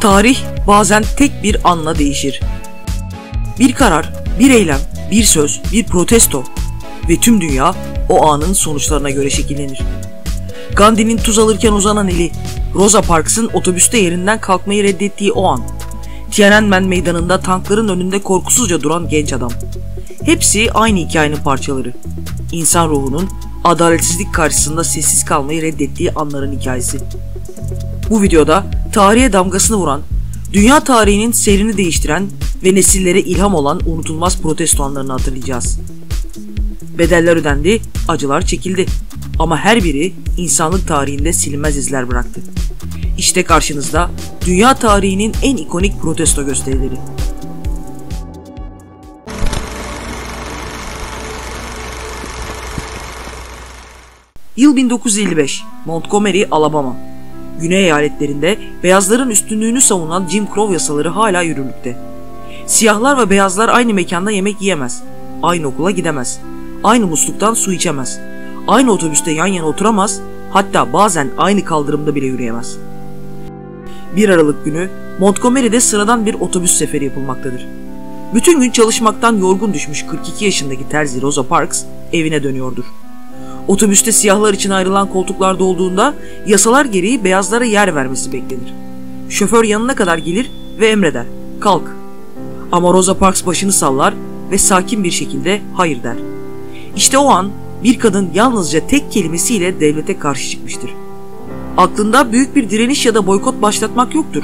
Tarih bazen tek bir anla değişir. Bir karar, bir eylem, bir söz, bir protesto ve tüm dünya o anın sonuçlarına göre şekillenir. Gandhi'nin tuz alırken uzanan eli, Rosa Parks'ın otobüste yerinden kalkmayı reddettiği o an, Tiananmen meydanında tankların önünde korkusuzca duran genç adam. Hepsi aynı hikayenin parçaları. İnsan ruhunun adaletsizlik karşısında sessiz kalmayı reddettiği anların hikayesi. Bu videoda tarihe damgasını vuran, dünya tarihinin seyrini değiştiren ve nesillere ilham olan unutulmaz protesto anlarını hatırlayacağız. Bedeller ödendi, acılar çekildi. Ama her biri insanlık tarihinde silinmez izler bıraktı. İşte karşınızda dünya tarihinin en ikonik protesto gösterileri. Yıl 1955, Montgomery, Alabama. Güney eyaletlerinde beyazların üstünlüğünü savunan Jim Crow yasaları hala yürürlükte. Siyahlar ve beyazlar aynı mekanda yemek yiyemez, aynı okula gidemez, aynı musluktan su içemez, aynı otobüste yan yana oturamaz, hatta bazen aynı kaldırımda bile yürüyemez. 1 Aralık günü Montgomery'de sıradan bir otobüs seferi yapılmaktadır. Bütün gün çalışmaktan yorgun düşmüş 42 yaşındaki terzi Rosa Parks evine dönüyordur. Otobüste siyahlar için ayrılan koltuklar dolduğunda yasalar gereği beyazlara yer vermesi beklenir. Şoför yanına kadar gelir ve emreder, kalk. Ama Rosa Parks başını sallar ve sakin bir şekilde hayır der. İşte o an bir kadın yalnızca tek kelimesiyle devlete karşı çıkmıştır. Aklında büyük bir direniş ya da boykot başlatmak yoktur.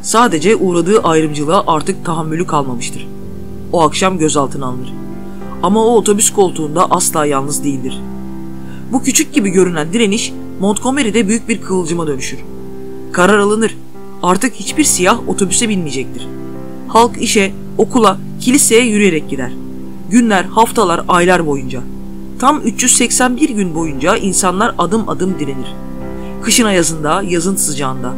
Sadece uğradığı ayrımcılığa artık tahammülü kalmamıştır. O akşam gözaltına alınır. Ama o otobüs koltuğunda asla yalnız değildir. Bu küçük gibi görünen direniş Montgomery'de büyük bir kıvılcıma dönüşür. Karar alınır. Artık hiçbir siyah otobüse binmeyecektir. Halk işe, okula, kiliseye yürüyerek gider. Günler, haftalar, aylar boyunca. Tam 381 gün boyunca insanlar adım adım direnir. Kışın ayazında, yazın sıcağında.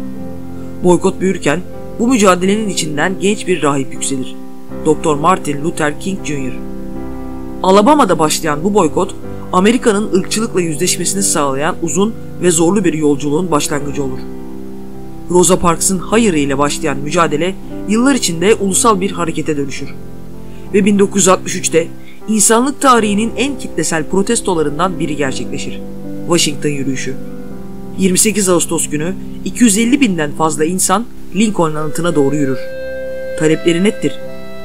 Boykot büyürken bu mücadelenin içinden genç bir rahip yükselir. Dr. Martin Luther King Jr. Alabama'da başlayan bu boykot, Amerika'nın ırkçılıkla yüzleşmesini sağlayan uzun ve zorlu bir yolculuğun başlangıcı olur. Rosa Parks'ın hayırı ile başlayan mücadele yıllar içinde ulusal bir harekete dönüşür. Ve 1963'te insanlık tarihinin en kitlesel protestolarından biri gerçekleşir. Washington yürüyüşü. 28 Ağustos günü 250 binden fazla insan Lincoln anıtına doğru yürür. Talepleri nettir: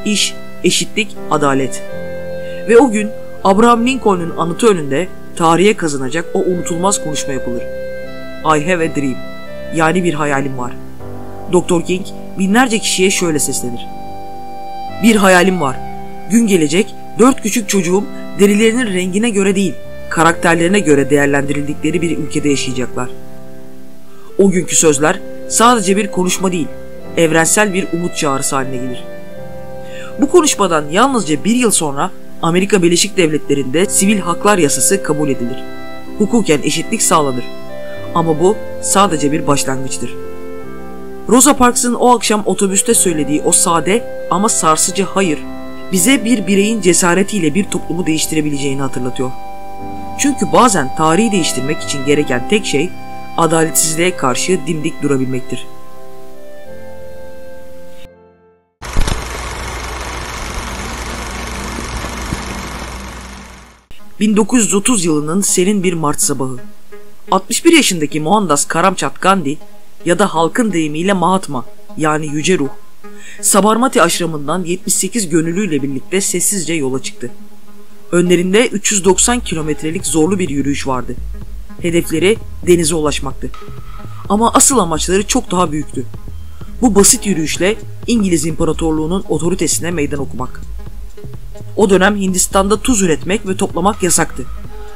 İş, eşitlik, adalet. Ve o gün Abraham Lincoln'un anıtı önünde tarihe kazanacak o unutulmaz konuşma yapılır. I have a dream, yani bir hayalim var. Dr. King binlerce kişiye şöyle seslenir: Bir hayalim var. Gün gelecek 4 küçük çocuğum derilerinin rengine göre değil, karakterlerine göre değerlendirildikleri bir ülkede yaşayacaklar. O günkü sözler sadece bir konuşma değil, evrensel bir umut çağrısı haline gelir. Bu konuşmadan yalnızca 1 yıl sonra Amerika Birleşik Devletleri'nde Sivil Haklar Yasası kabul edilir. Hukuken eşitlik sağlanır. Ama bu sadece bir başlangıçtır. Rosa Parks'ın o akşam otobüste söylediği o sade ama sarsıcı hayır, bize bir bireyin cesaretiyle bir toplumu değiştirebileceğini hatırlatıyor. Çünkü bazen tarihi değiştirmek için gereken tek şey, adaletsizliğe karşı dimdik durabilmektir. ...1930 yılının serin bir Mart sabahı. 61 yaşındaki Mohandas Karamchand Gandhi ya da halkın deyimiyle Mahatma, yani Yüce Ruh, Sabarmati aşramından 78 gönüllüyle birlikte sessizce yola çıktı. Önlerinde 390 kilometrelik zorlu bir yürüyüş vardı. Hedefleri denize ulaşmaktı. Ama asıl amaçları çok daha büyüktü. Bu basit yürüyüşle İngiliz İmparatorluğu'nun otoritesine meydan okumak. O dönem Hindistan'da tuz üretmek ve toplamak yasaktı.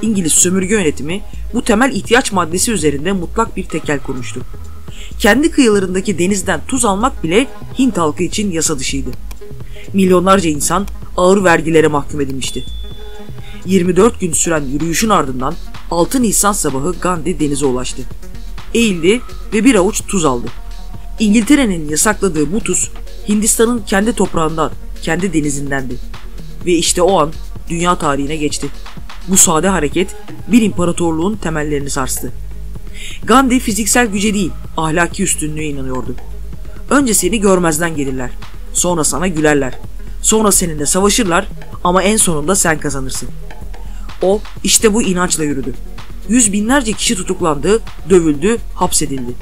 İngiliz sömürge yönetimi bu temel ihtiyaç maddesi üzerinde mutlak bir tekel kurmuştu. Kendi kıyılarındaki denizden tuz almak bile Hint halkı için yasa dışıydı. Milyonlarca insan ağır vergilere mahkum edilmişti. 24 gün süren yürüyüşün ardından 6 Nisan sabahı Gandhi denize ulaştı. Eğildi ve bir avuç tuz aldı. İngiltere'nin yasakladığı bu tuz Hindistan'ın kendi toprağından, kendi denizindendi. Ve işte o an dünya tarihine geçti. Bu sade hareket bir imparatorluğun temellerini sarstı. Gandhi fiziksel güce değil, ahlaki üstünlüğe inanıyordu. Önce seni görmezden gelirler. Sonra sana gülerler. Sonra seninle savaşırlar ama en sonunda sen kazanırsın. O işte bu inançla yürüdü. Yüz binlerce kişi tutuklandı, dövüldü, hapsedildi.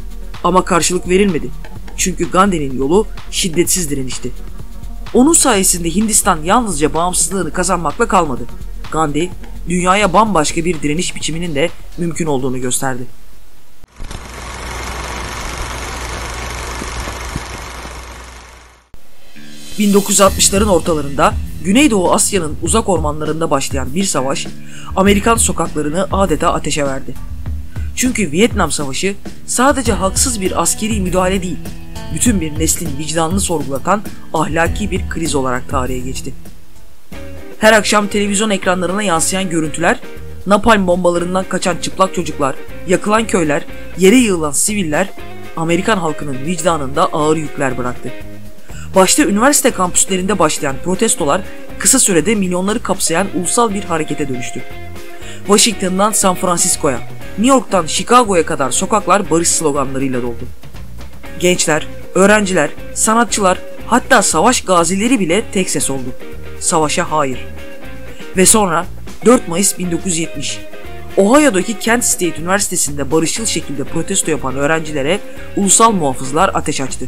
Ama karşılık verilmedi. Çünkü Gandhi'nin yolu şiddetsiz direnişti. Onun sayesinde Hindistan yalnızca bağımsızlığını kazanmakla kalmadı. Gandhi, dünyaya bambaşka bir direniş biçiminin de mümkün olduğunu gösterdi. ...1960'ların ortalarında Güneydoğu Asya'nın uzak ormanlarında başlayan bir savaş, Amerikan sokaklarını adeta ateşe verdi. Çünkü Vietnam Savaşı sadece haksız bir askeri müdahale değil, bütün bir neslin vicdanını sorgulatan ahlaki bir kriz olarak tarihe geçti. Her akşam televizyon ekranlarına yansıyan görüntüler, napalm bombalarından kaçan çıplak çocuklar, yakılan köyler, yere yığılan siviller, Amerikan halkının vicdanında ağır yükler bıraktı. Başta üniversite kampüslerinde başlayan protestolar kısa sürede milyonları kapsayan ulusal bir harekete dönüştü. Washington'dan San Francisco'ya, New York'tan Chicago'ya kadar sokaklar barış sloganlarıyla doldu. Gençler, öğrenciler, sanatçılar, hatta savaş gazileri bile tek ses oldu. Savaşa hayır. Ve sonra 4 Mayıs 1970, Ohio'daki Kent State Üniversitesi'nde barışçıl şekilde protesto yapan öğrencilere ulusal muhafızlar ateş açtı.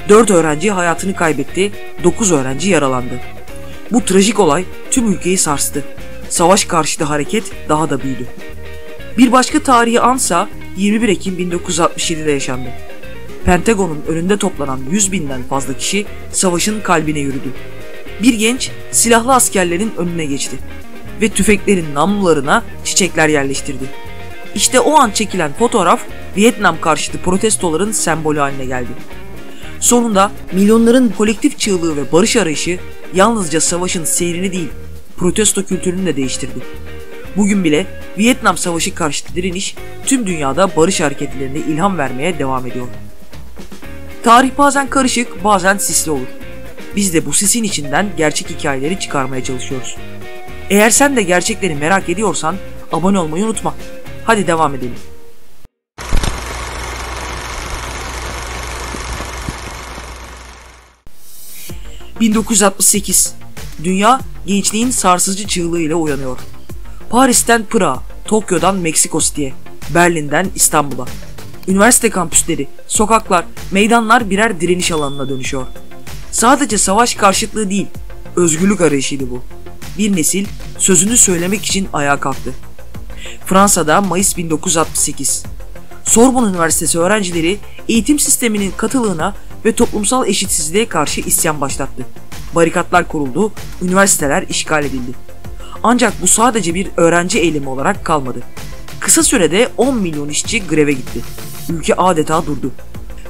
4 öğrenci hayatını kaybetti, 9 öğrenci yaralandı. Bu trajik olay tüm ülkeyi sarstı. Savaş karşıtı hareket daha da büyüdü. Bir başka tarihi ansa 21 Ekim 1967'de yaşandı. Pentagon'un önünde toplanan 100 binden fazla kişi savaşın kalbine yürüdü. Bir genç silahlı askerlerin önüne geçti ve tüfeklerin namlularına çiçekler yerleştirdi. İşte o an çekilen fotoğraf Vietnam karşıtı protestoların sembolü haline geldi. Sonunda milyonların kolektif çığlığı ve barış arayışı yalnızca savaşın seyrini değil, protesto kültürünü de değiştirdi. Bugün bile Vietnam Savaşı karşıtı direniş tüm dünyada barış hareketlerine ilham vermeye devam ediyor. Tarih bazen karışık, bazen sisli olur. Biz de bu sisin içinden gerçek hikayeleri çıkarmaya çalışıyoruz. Eğer sen de gerçekleri merak ediyorsan abone olmayı unutma. Hadi devam edelim. ...1968... Dünya gençliğin sarsıcı çığlığıyla uyanıyor. Paris'ten Pırağa, Tokyo'dan Meksiko City'ye, Berlin'den İstanbul'a. Üniversite kampüsleri, sokaklar, meydanlar birer direniş alanına dönüşüyor. Sadece savaş karşıtlığı değil, özgürlük arayışıydı bu. Bir nesil sözünü söylemek için ayağa kalktı. Fransa'da Mayıs 1968. Sorbonne Üniversitesi öğrencileri eğitim sisteminin katılığına ve toplumsal eşitsizliğe karşı isyan başlattı. Barikatlar kuruldu, üniversiteler işgal edildi. Ancak bu sadece bir öğrenci eylemi olarak kalmadı. Kısa sürede 10 milyon işçi greve gitti. Ülke adeta durdu.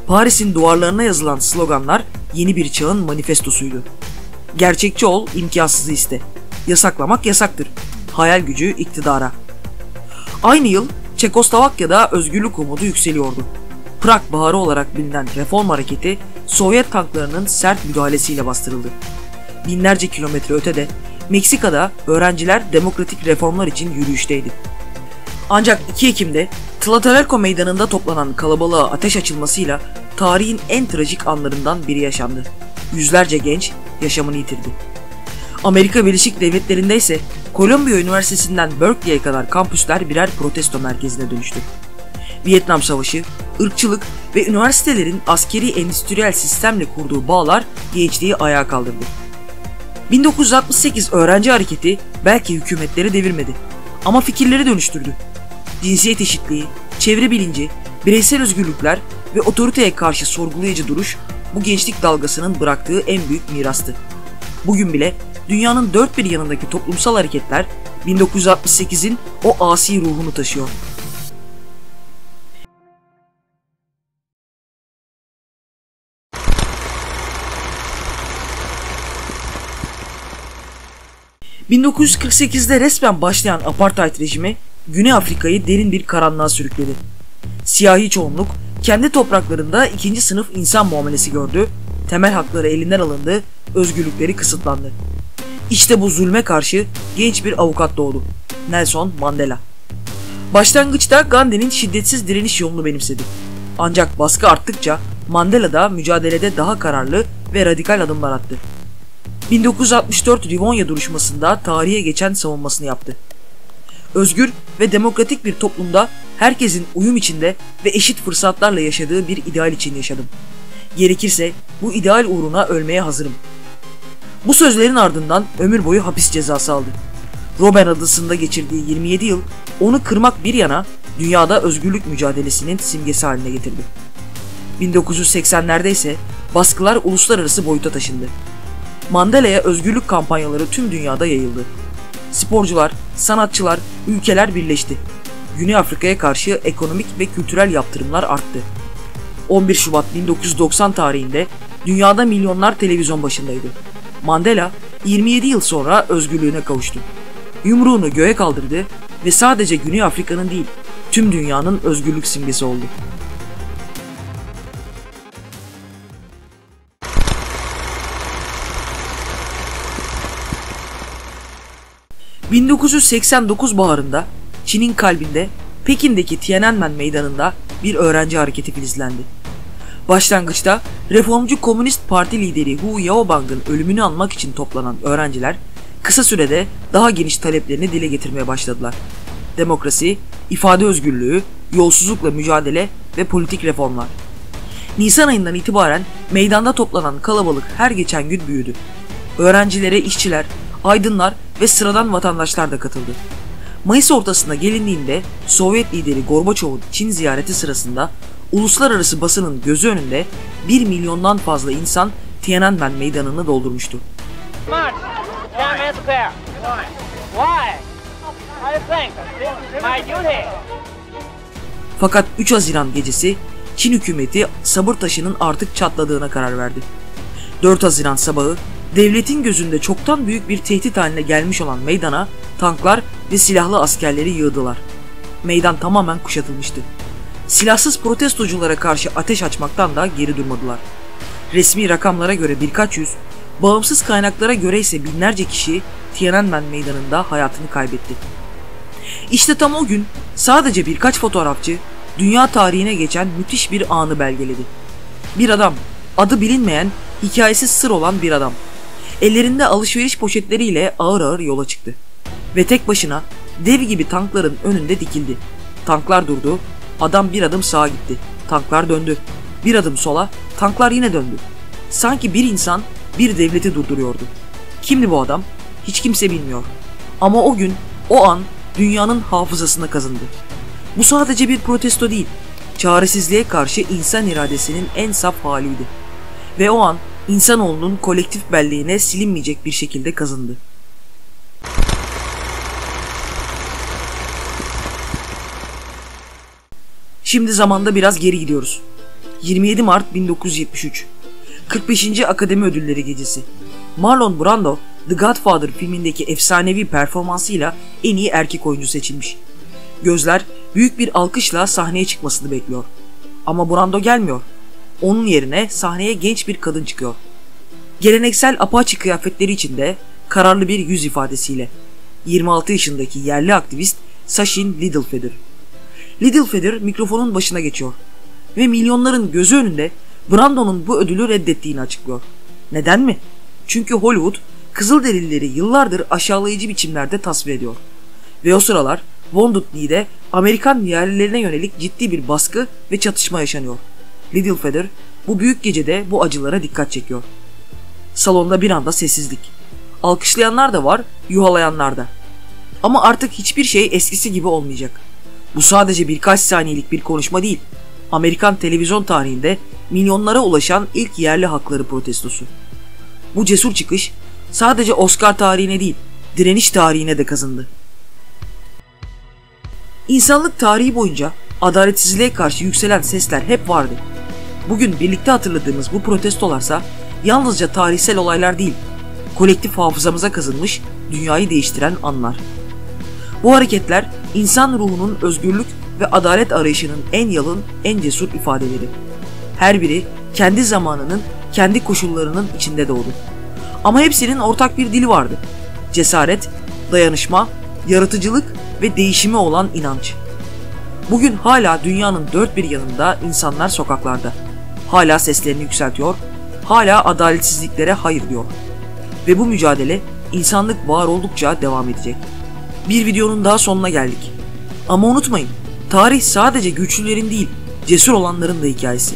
Paris'in duvarlarına yazılan sloganlar yeni bir çağın manifestosuydu. Gerçekçi ol, imkansızı iste. Yasaklamak yasaktır. Hayal gücü iktidara. Aynı yıl Çekoslovakya'da özgürlük umudu yükseliyordu. Prag Baharı olarak bilinen reform hareketi Sovyet tanklarının sert müdahalesiyle bastırıldı. Binlerce kilometre ötede Meksika'da öğrenciler demokratik reformlar için yürüyüşteydi. Ancak 2 Ekim'de Tlatelolco meydanında toplanan kalabalığa ateş açılmasıyla tarihin en trajik anlarından biri yaşandı. Yüzlerce genç yaşamını yitirdi. Amerika Birleşik Devletleri'nde ise Kolombiya Üniversitesi'nden Berkeley'e kadar kampüsler birer protesto merkezine dönüştü. Vietnam Savaşı, ırkçılık ve üniversitelerin askeri endüstriyel sistemle kurduğu bağlar gençliği ayağa kaldırdı. 1968 öğrenci hareketi belki hükümetleri devirmedi ama fikirleri dönüştürdü. Cinsiyet eşitliği, çevre bilinci, bireysel özgürlükler ve otoriteye karşı sorgulayıcı duruş bu gençlik dalgasının bıraktığı en büyük mirastı. Bugün bile dünyanın dört bir yanındaki toplumsal hareketler 1968'in o asi ruhunu taşıyor. ...1948'de resmen başlayan apartheid rejimi Güney Afrika'yı derin bir karanlığa sürükledi. Siyahi çoğunluk kendi topraklarında ikinci sınıf insan muamelesi gördü, temel hakları elinden alındı, özgürlükleri kısıtlandı. İşte bu zulme karşı genç bir avukat doğdu. Nelson Mandela. Başlangıçta Gandhi'nin şiddetsiz direniş yolunu benimsedi. Ancak baskı arttıkça Mandela da mücadelede daha kararlı ve radikal adımlar attı. 1964 Rivonia duruşmasında tarihe geçen savunmasını yaptı. Özgür ve demokratik bir toplumda herkesin uyum içinde ve eşit fırsatlarla yaşadığı bir ideal için yaşadım. Gerekirse bu ideal uğruna ölmeye hazırım. Bu sözlerin ardından ömür boyu hapis cezası aldı. Robben adasında geçirdiği 27 yıl onu kırmak bir yana dünyada özgürlük mücadelesinin simgesi haline getirdi. 1980'lerde ise baskılar uluslararası boyuta taşındı. Mandela'ya özgürlük kampanyaları tüm dünyada yayıldı. Sporcular, sanatçılar, ülkeler birleşti. Güney Afrika'ya karşı ekonomik ve kültürel yaptırımlar arttı. 11 Şubat 1990 tarihinde dünyada milyonlar televizyon başındaydı. Mandela 27 yıl sonra özgürlüğüne kavuştu. Yumruğunu göğe kaldırdı ve sadece Güney Afrika'nın değil, tüm dünyanın özgürlük simgesi oldu. ...1989 baharında Çin'in kalbinde Pekin'deki Tiananmen Meydanı'nda bir öğrenci hareketi filizlendi. Başlangıçta Reformcu Komünist Parti lideri Hu Yaobang'ın ölümünü anmak için toplanan öğrenciler kısa sürede daha geniş taleplerini dile getirmeye başladılar. Demokrasi, ifade özgürlüğü, yolsuzlukla mücadele ve politik reformlar. Nisan ayından itibaren meydanda toplanan kalabalık her geçen gün büyüdü. Öğrencilere işçiler, aydınlar ve sıradan vatandaşlar da katıldı. Mayıs ortasına gelindiğinde Sovyet lideri Gorbaçov'un Çin ziyareti sırasında uluslararası basının gözü önünde 1 milyondan fazla insan Tiananmen Meydanı'nı doldurmuştu. Fakat 3 Haziran gecesi Çin hükümeti sabır taşının artık çatladığına karar verdi. 4 Haziran sabahı devletin gözünde çoktan büyük bir tehdit haline gelmiş olan meydana tanklar ve silahlı askerleri yığdılar. Meydan tamamen kuşatılmıştı. Silahsız protestoculara karşı ateş açmaktan da geri durmadılar. Resmi rakamlara göre birkaç yüz, bağımsız kaynaklara göre ise binlerce kişi Tiananmen Meydanı'nda hayatını kaybetti. İşte tam o gün sadece birkaç fotoğrafçı dünya tarihine geçen müthiş bir anı belgeledi. Bir adam, adı bilinmeyen, hikayesi sır olan bir adam. Ellerinde alışveriş poşetleriyle ağır ağır yola çıktı. Ve tek başına dev gibi tankların önünde dikildi. Tanklar durdu, adam bir adım sağa gitti. Tanklar döndü. Bir adım sola, tanklar yine döndü. Sanki bir insan bir devleti durduruyordu. Kimdi bu adam? Hiç kimse bilmiyor. Ama o gün, o an dünyanın hafızasına kazındı. Bu sadece bir protesto değil, çaresizliğe karşı insan iradesinin en saf haliydi. Ve o an insanoğlunun kolektif belleğine silinmeyecek bir şekilde kazındı. Şimdi zamanda biraz geri gidiyoruz. 27 Mart 1973. 45. Akademi Ödülleri Gecesi. Marlon Brando, The Godfather filmindeki efsanevi performansıyla en iyi erkek oyuncu seçilmiş. Gözler büyük bir alkışla sahneye çıkmasını bekliyor. Ama Brando gelmiyor. Onun yerine sahneye genç bir kadın çıkıyor. Geleneksel apaçi kıyafetleri içinde kararlı bir yüz ifadesiyle. 26 yaşındaki yerli aktivist Sachin Littlefeather. Littlefeather mikrofonun başına geçiyor ve milyonların gözü önünde Brando'nun bu ödülü reddettiğini açıklıyor. Neden mi? Çünkü Hollywood Kızılderilileri yıllardır aşağılayıcı biçimlerde tasvir ediyor. Ve o sıralar Wounded Knee'de Amerikan yerlilerine yönelik ciddi bir baskı ve çatışma yaşanıyor. Littlefeather bu büyük gecede bu acılara dikkat çekiyor. Salonda bir anda sessizlik. Alkışlayanlar da var, yuhalayanlar da. Ama artık hiçbir şey eskisi gibi olmayacak. Bu sadece birkaç saniyelik bir konuşma değil. Amerikan televizyon tarihinde milyonlara ulaşan ilk yerli hakları protestosu. Bu cesur çıkış sadece Oscar tarihine değil, direniş tarihine de kazındı. İnsanlık tarihi boyunca adaletsizliğe karşı yükselen sesler hep vardı. Bugün birlikte hatırladığımız bu protestolarsa yalnızca tarihsel olaylar değil, kolektif hafızamıza kazınmış, dünyayı değiştiren anlar. Bu hareketler insan ruhunun özgürlük ve adalet arayışının en yalın, en cesur ifadeleri. Her biri kendi zamanının, kendi koşullarının içinde doğdu. Ama hepsinin ortak bir dili vardı. Cesaret, dayanışma, yaratıcılık ve değişime olan inanç. Bugün hala dünyanın dört bir yanında insanlar sokaklarda. hala seslerini yükseltiyor, hala adaletsizliklere hayır diyor. Ve bu mücadele insanlık var oldukça devam edecek. Bir videonun daha sonuna geldik. Ama unutmayın, tarih sadece güçlülerin değil, cesur olanların da hikayesi.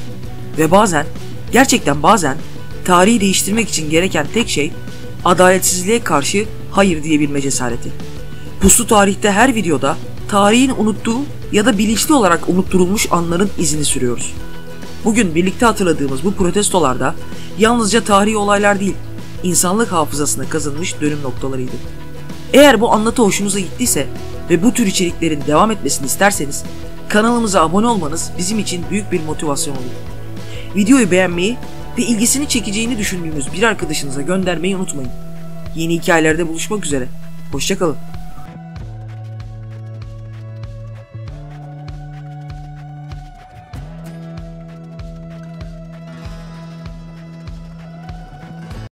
Ve bazen, gerçekten bazen, tarihi değiştirmek için gereken tek şey, adaletsizliğe karşı hayır diyebilme cesareti. Puslu Tarih'te her videoda tarihin unuttuğu ya da bilinçli olarak unutturulmuş anların izini sürüyoruz. Bugün birlikte hatırladığımız bu protestolarda yalnızca tarihi olaylar değil, insanlık hafızasına kazınmış dönüm noktalarıydı. Eğer bu anlatı hoşunuza gittiyse ve bu tür içeriklerin devam etmesini isterseniz kanalımıza abone olmanız bizim için büyük bir motivasyon olur. Videoyu beğenmeyi ve ilgisini çekeceğini düşündüğünüz bir arkadaşınıza göndermeyi unutmayın. Yeni hikayelerde buluşmak üzere. Hoşça kalın.